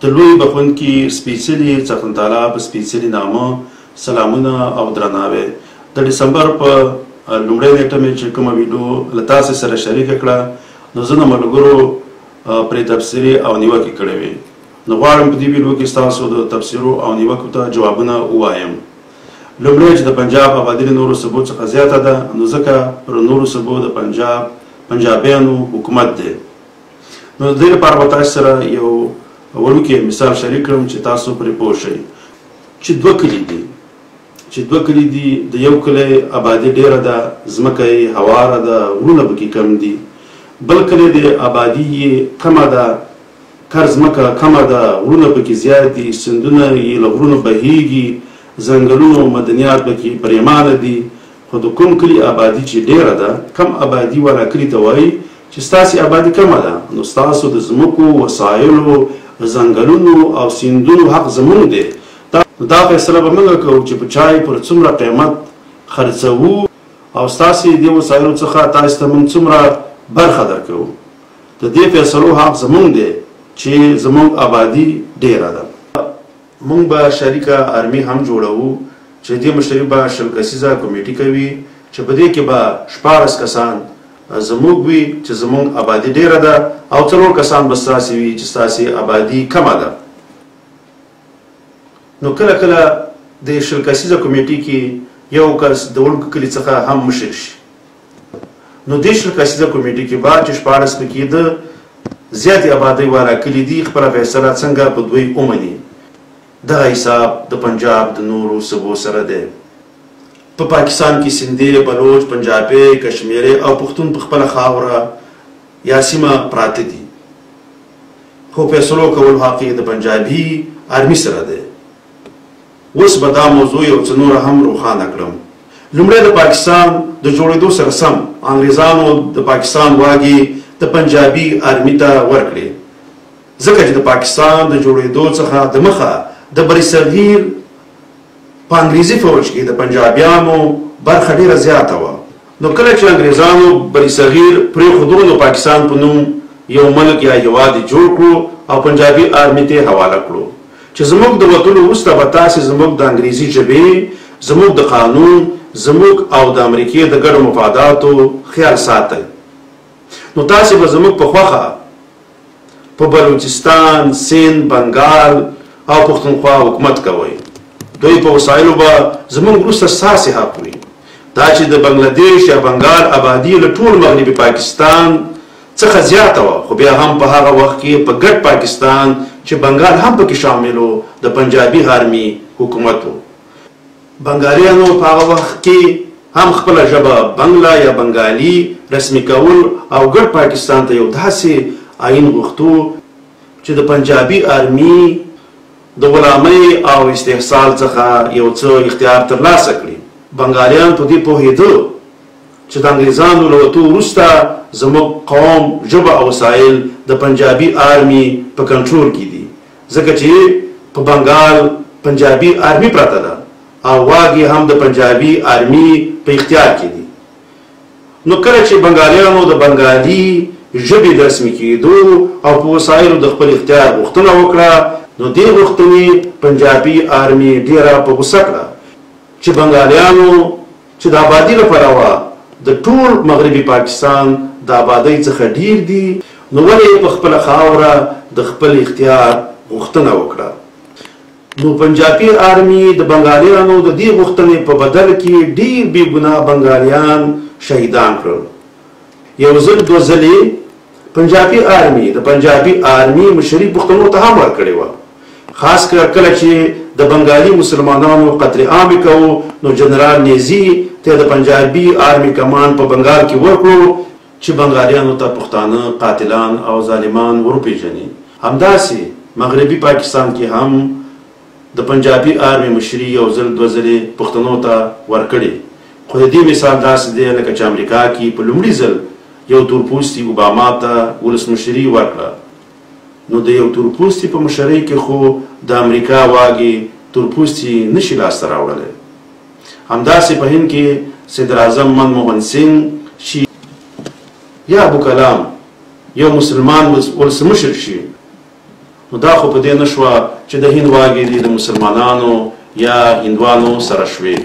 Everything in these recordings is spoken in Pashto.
د لوی بخښونکي سپېڅلي څښتن تعالی په سپېڅلي نامه سلامونه او درناوی. د ډسمبر په لومړۍ نیټه مې چې کومه ویډیو له تاسو سره شریکه کړه نو زه د ملګرو پرې تبصرې او نیوکې کړې وې. نو غواړم په دې ویډیو کې ستاسو د تبصرو او نیوکو ته جوابونه ووایم. لومړی چې د پنجاب آبادي له نورو صوبو څخه زیاته ده نو ځکه پر نورو صوبو د پنجابیانو حکومت دی. نو د دې لپاره به تاسو سره یو وړوکی مثال شریک کړم چې تاسو پرې پوه شئ. چې دوه کلي دي د یو کلی آبادي ډیره ده، ځمکه یې هواره ده، غرونه پکې کم دي. بل کلی د آبادي یې کمه ده، ځمکه کمه ده، غرونه پکې زیات دي، سیندونه یې له غرونو بهیږي، ځنګلونو مدنیات پکې پریمانه دي. خو د کوم کلي آبادي چې ډیره ده، کم آبادي والا کلي ته وایي چې ستاسې آبادي کمه ده، نو ستاسو د ځمکو، وسایلو، ځنګلونو او سیندونو حق زموږ دی. دا فیصله به موږ کوو چې په چای پر څومره قیمت خرڅوو او ستاسې دې وسایلو څخه تاسو ته موږ څومره برخه درکوو. د دې فیصلو حق زموږ دی چې زموږ آبادي ډیره ده. موږ به شریکه آرمي هم جوړوو چې دې مشري به 100 کسیزه کمیټي کوي چې په دې کې به 14 کسان زموږ وي چې زموږ آبادي ډیره ده او 4 کسان به ستاسې وي چې ستاسې آبادي کمه ده. نو کله کله د 100 کسیزه کمیټي کې یو کس د وړوکو کلي څخه هم مشر شي. نو دې 100 کسیزه کمیټي کې به چې 14 پکې د زیاتې آبادۍ والا کلي دي خپله فیصله څنګه په دوی ومني. دغه حساب د پنجاب د نورو صوبو سره دی. په پاکستان کې سندي، بلوچ، پنجابي، کشمیري او پښتون په خپله خاوره یا سیمه پراته دي. خو فیصلو کول حق د پنجابي آرمي سره دی. اوس به دا موضوع یو څه نوره هم روښانه کړم. لومړی د پاکستان د جوړېدو سره سم انګریزانو د پاکستان واګې د پنجابي آرمي ته ورکړې، ځکه چې د پاکستان د جوړېدو څخه د مخه د برصغیر په انګریزي فوج کې د پنجابیانو برخه ډیره زیاته وه. نو کله چې انګریزانو برصغیر پرېښودو نو پاکستان په نوم یو ملک یا هېواد یې جوړ کړو او پنجابي آرمي ته یې حواله کړو چې زموږ د وتلو وروسته به تاسې زموږ د انګریزي ژبې، زموږ د قانون، زموږ او د امریکې د ګډو مفاداتو خیال ساتئ. نو تاسې به زموږ په خوښه په بلوچستان، سند، بنګال او پښتونخوا حکومت کوئ. دوی په وسایلو به زموږ وروسته ستاسې حق وي. دا چې د بنګلادیش یا بنګال آبادي له ټول مغربي پاکستان څخه زیاته وه، خو بیا هم په هغه وخت کې په ګډ پاکستان چې بنګال هم پکې شامل و د پنجابي آرمي حکومت و. بنګالیانو په هغه وخت کې هم خپله ژبه بنګلا یا بنګالي رسمي کول او ګډ پاکستان ته یو داسې آیین غوښتو چې د پنجابي آرمي د غلامۍ او استحصال څخه یو څه اختیار ترلاسه کړي. بنګالیان په دې پوهېدل چې د انګریزانو له وتو وروسته زموږ قوم، ژبه او وسایل د پنجابي آرمي په کنټرول کې دي، ځکه چې په بنګال پنجابي آرمي پرته ده او واګې هم د پنجابي آرمي په اختیار کې دي. نو کله چې بنګالیانو د بنګالي ژبې د رسمي کېدو او په وسایلو د خپل اختیار غوښتنه وکړه نو دې غوښتنې پنجابي آرمي ډیره په غوسه کړه چې بنګالیانو چې د آبادي لپاره وه د ټول مغربي پاکستان د آبادۍ څخه ډیر دي، نو ولې په خپله خاوره د خپل اختیار غوښتنه وکړه. نو پنجابي آرمي د بنګالیانو د دې غوښتنې په بدل کې ډیر بې ګناه بنګالیان شهیدان کړل. یو ځل دوه ځلې پنجابي آرمي د پنجابي آرمي مشري پښتنو ته هم ورکړې وه. خاص کله چې د بنګالي مسلمانانو قتل عام کوو نو جنرال نیزي ته د پنجابي آرمي کمان په بنګال کې ورکړو چې بنګالیانو ته پښتانه قاتلان او ظالمان وروپېژني. همداسې مغربي پاکستان کې هم د پنجابي آرمي مشري یو ځل دوه ځلې پښتنو ته ورکړې. خو د دې مثال داسې دی لکه چې امریکا کې په لومړي ځل یو تورپوستي اوباما ته ولسمشري ورکړه. نو د یو تورپوستي په مشرۍ کې خو د امریکا واګې تورپوستي نشي لاسته راوړلی. همداسې په هند کې صدراعظم منموهن سینګ شي یا ابو کلام یو مسلمان ولسمشر شي نو دا خو په دې نشوه چې د هند واګې دي د مسلمانانو یا هندوانو سره شوې،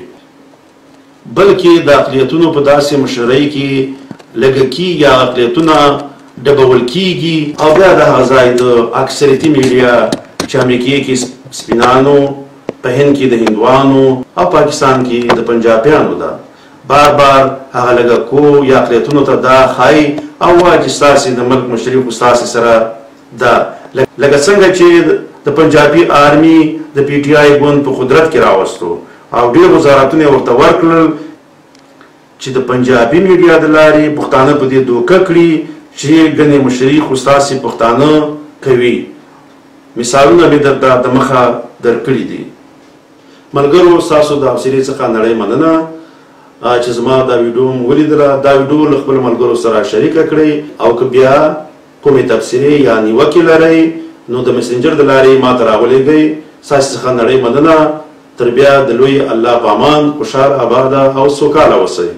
بلکې د اقلیتونو په داسې مشرۍ کې لږه کېږي، یا اقلیتونه ډبول کېږي، او بیا د هغه ځای د اکثریتي میډیا چې امریکې کې سپینانو، په هند کې د هندوانو او پاکستان کې د پنجابیانو ده، بار بار هغه لږه کو یا اقلیتونو ته دا ښایي او وایي چې ستاسې د ملک مشري خو ستاسې سره ده، لکه څنګه چې د پنجابي آرمي د پی ټي آی ګوند په قدرت کې راوستو او ډېر وزارتونه ورته ورکړل چې د پنجابي میډیا د لارې پښتانه په دې دوکه کړي چې ګنې مشري خو ستاسې پښتانه کوي. مثالونه مې درته د مخه درکړي دي. ملګرو، ستاسو د حوصلې څخه نړۍ مننه چې زما دا ویډیو مو ولیدله. دا ویډیو له خپلو ملګرو سره شریکه کړئ، او که بیا کومې تبصرې یا نیوکې لرئ نو د مسنجر د لارې ما ته راولېږئ. ستاسو څخه نړۍ مننه. تر بیا د لوی الله په امان خوشحال، آباده او سوکاله اوسئ.